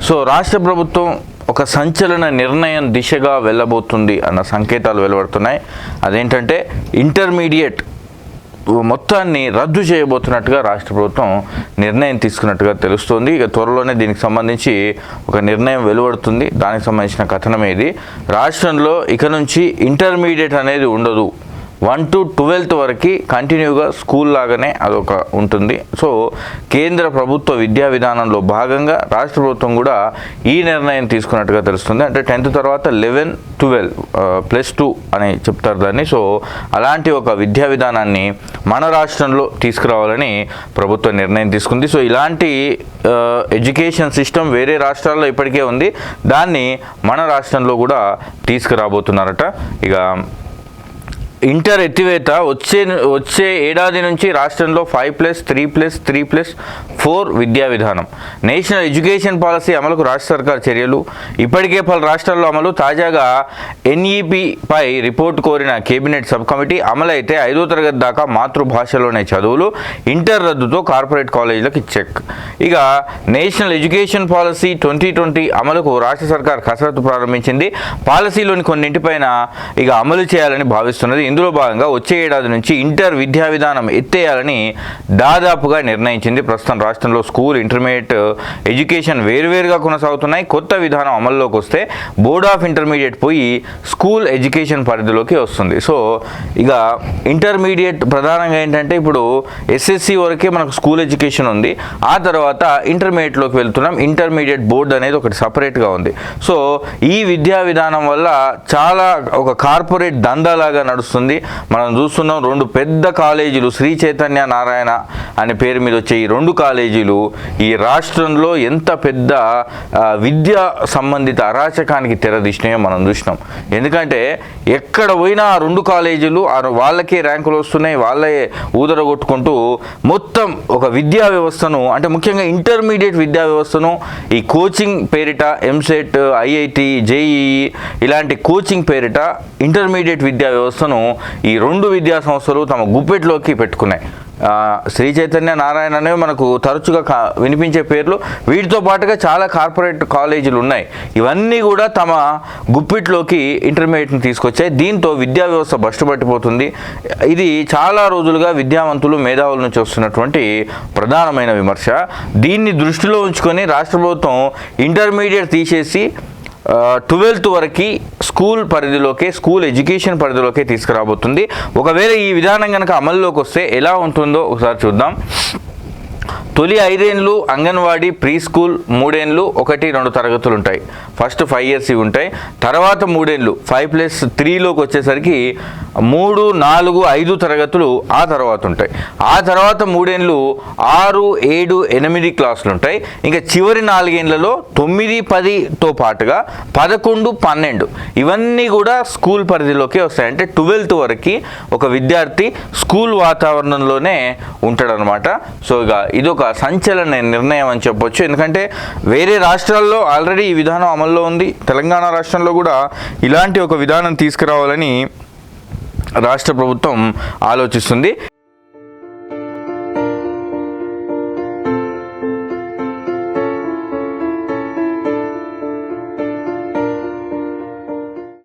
So రాష్ట్ర ప్రభుత్వం ఒక సంచలన నిర్ణయం దిశగా వెళ్ళబోతుంది అన్న సంకేతాలు వెలువడుతున్నాయి. అదేంటంటే ఇంటర్మీడియట్ మొత్తాన్ని రద్దు చేయబోతున్నట్టుగా రాష్ట్ర ప్రభుత్వం నిర్ణయం తీసుకున్నట్టుగా తెలుస్తోంది. ఇక త్వరలోనే దీనికి సంబంధించి ఒక నిర్ణయం వెలువడుతుంది. దానికి సంబంధించిన కథనం ఇది. రాష్ట్రంలో ఇక నుంచి ఇంటర్మీడియట్ అనేది ఉండదు. 1 to 12th వరకు కంటిన్యూగా స్కూల్ లాగానే అదొక ఉంటుంది. సో కేంద్ర ప్రభుత్వ విద్యా విధానంలో భాగంగా రాష్ట్ర ప్రభుత్వం కూడా ఈ నిర్ణయం తీసుకున్నట్టుగా తెలుస్తుంది. అంటే 10th తర్వాత 11, 12 +2 అని చెప్తారు దాన్ని. సో అలాంటి ఒక విద్యా విధానాన్ని మన రాష్ట్రంలో తీసుకురావాలని ప్రభుత్వం నిర్ణయం తీసుకుంది. సో ఇలాంటి ఎడ్యుకేషన్ సిస్టమ్ వేరే రాష్ట్రాల్లో ఇప్పటికే ఉంది. దాన్ని మన రాష్ట్రంలో కూడా తీసుకురాబోతున్నారట. ఇక ఇంటర్ ఎత్తివేత వచ్చే ఏడాది నుంచి రాష్ట్రంలో 5+3+3+4 విద్యా విధానం. నేషనల్ ఎడ్యుకేషన్ పాలసీ అమలుకు రాష్ట్ర సర్కార్ చర్యలు. ఇప్పటికే పలు రాష్ట్రాల్లో అమలు. తాజాగా ఎన్ఈపిపై రిపోర్టు కోరిన కేబినెట్ సబ్ కమిటీ. అమలైతే 5వ తరగతి దాకా మాతృభాషలోనే చదువులు. ఇంటర్ రద్దుతో కార్పొరేట్ కాలేజీలకు చెక్. ఇక నేషనల్ ఎడ్యుకేషన్ పాలసీ 2020 అమలుకు రాష్ట్ర సర్కార్ కసరత్తు ప్రారంభించింది. పాలసీలోని కొన్నింటిపైన ఇక అమలు చేయాలని భావిస్తున్నది. ఇందులో భాగంగా వచ్చే ఏడాది నుంచి ఇంటర్ విద్యా విధానం ఎత్తేయాలని దాదాపుగా నిర్ణయించింది. ప్రస్తుతం రాష్ట్రంలో స్కూల్, ఇంటర్మీడియట్ ఎడ్యుకేషన్ వేరువేరుగా కొనసాగుతున్నాయి. కొత్త విధానం అమల్లోకి వస్తే బోర్డ్ ఆఫ్ ఇంటర్మీడియట్ పోయి స్కూల్ ఎడ్యుకేషన్ పరిధిలోకి వస్తుంది. సో ఇక ఇంటర్మీడియట్ ప్రధానంగా ఏంటంటే ఇప్పుడు ఎస్ఎస్సి వరకే మనకు స్కూల్ ఎడ్యుకేషన్ ఉంది. ఆ తర్వాత ఇంటర్మీడియట్లోకి వెళ్తున్నాం. ఇంటర్మీడియట్ బోర్డు అనేది ఒకటి సపరేట్గా ఉంది. సో ఈ విద్యా విధానం వల్ల చాలా ఒక కార్పొరేట్ దందాలాగా నడుస్తుంది. మనం చూస్తున్నాం 2 పెద్ద కాలేజీలు, శ్రీ చైతన్య నారాయణ అనే పేరు మీద వచ్చే ఈ 2 కాలేజీలు ఈ రాష్ట్రంలో ఎంత పెద్ద విద్యా సంబంధిత అరాచకానికి తెరదీసినాయో మనం చూసినాం. ఎందుకంటే ఎక్కడ పోయినా ఆ 2 కాలేజీలు వాళ్ళకే ర్యాంకులు వస్తున్నాయి, వాళ్ళే ఊదరగొట్టుకుంటూ మొత్తం ఒక విద్యా వ్యవస్థను, అంటే ముఖ్యంగా ఇంటర్మీడియట్ విద్యా వ్యవస్థను ఈ కోచింగ్ పేరిట ఎంసెట్, ఐఐటి, జేఈఈ ఇలాంటి కోచింగ్ పేరిట ఇంటర్మీడియట్ విద్యా వ్యవస్థను ఈ 2 విద్యా సంస్థలు తమ గుప్పెట్లోకి పెట్టుకున్నాయి. శ్రీ చైతన్య నారాయణ అనేవి మనకు తరచుగా వినిపించే పేర్లు. వీటితో పాటుగా చాలా కార్పొరేట్ కాలేజీలు ఉన్నాయి. ఇవన్నీ కూడా తమ గుప్పిట్లోకి ఇంటర్మీడియట్ని తీసుకొచ్చాయి. దీంతో విద్యా వ్యవస్థ బస్టుపట్టిపోతుంది. ఇది చాలా రోజులుగా విద్యావంతులు, మేధావుల నుంచి వస్తున్నటువంటి ప్రధానమైన విమర్శ. దీన్ని దృష్టిలో ఉంచుకొని రాష్ట్ర ప్రభుత్వం ఇంటర్మీడియట్ తీసేసి 12th వరకు స్కూల్ పరిధిలోకే, స్కూల్ ఎడ్యుకేషన్ పరిధిలోకే తీసుకురాబోతుంది. ఒకవేళ ఈ విధానం కనుక అమల్లోకి వస్తే ఎలా ఉంటుందో ఒకసారి చూద్దాం. తొలి 5 ఏళ్ళు అంగన్వాడీ, ప్రీ స్కూల్, 3 ఏళ్ళు 1-2 తరగతులు ఉంటాయి. ఫస్ట్ 5 years ఇవి ఉంటాయి. తర్వాత 3 ఏళ్ళు 5+3లోకి వచ్చేసరికి 3, 4, 5 తరగతులు ఆ తర్వాత ఉంటాయి. ఆ తర్వాత 3 ఏళ్ళు 6, 7, 8 క్లాసులు ఉంటాయి. ఇంకా చివరి 4 ఏళ్లలో 9, 10తో పాటుగా 11, 12 ఇవన్నీ కూడా స్కూల్ పరిధిలోకి వస్తాయి. అంటే 12th వరకు ఒక విద్యార్థి స్కూల్ వాతావరణంలోనే ఉంటాడనమాట. సో ఇక ఇదొక సంచలన నిర్ణయం అని చెప్పొచ్చు. ఎందుకంటే వేరే రాష్ట్రాల్లో ఆల్రెడీ ఈ విధానం అమల్లో ఉంది. తెలంగాణ రాష్ట్రంలో కూడా ఇలాంటి ఒక విధానం తీసుకురావాలని రాష్ట్ర ప్రభుత్వం ఆలోచిస్తుంది.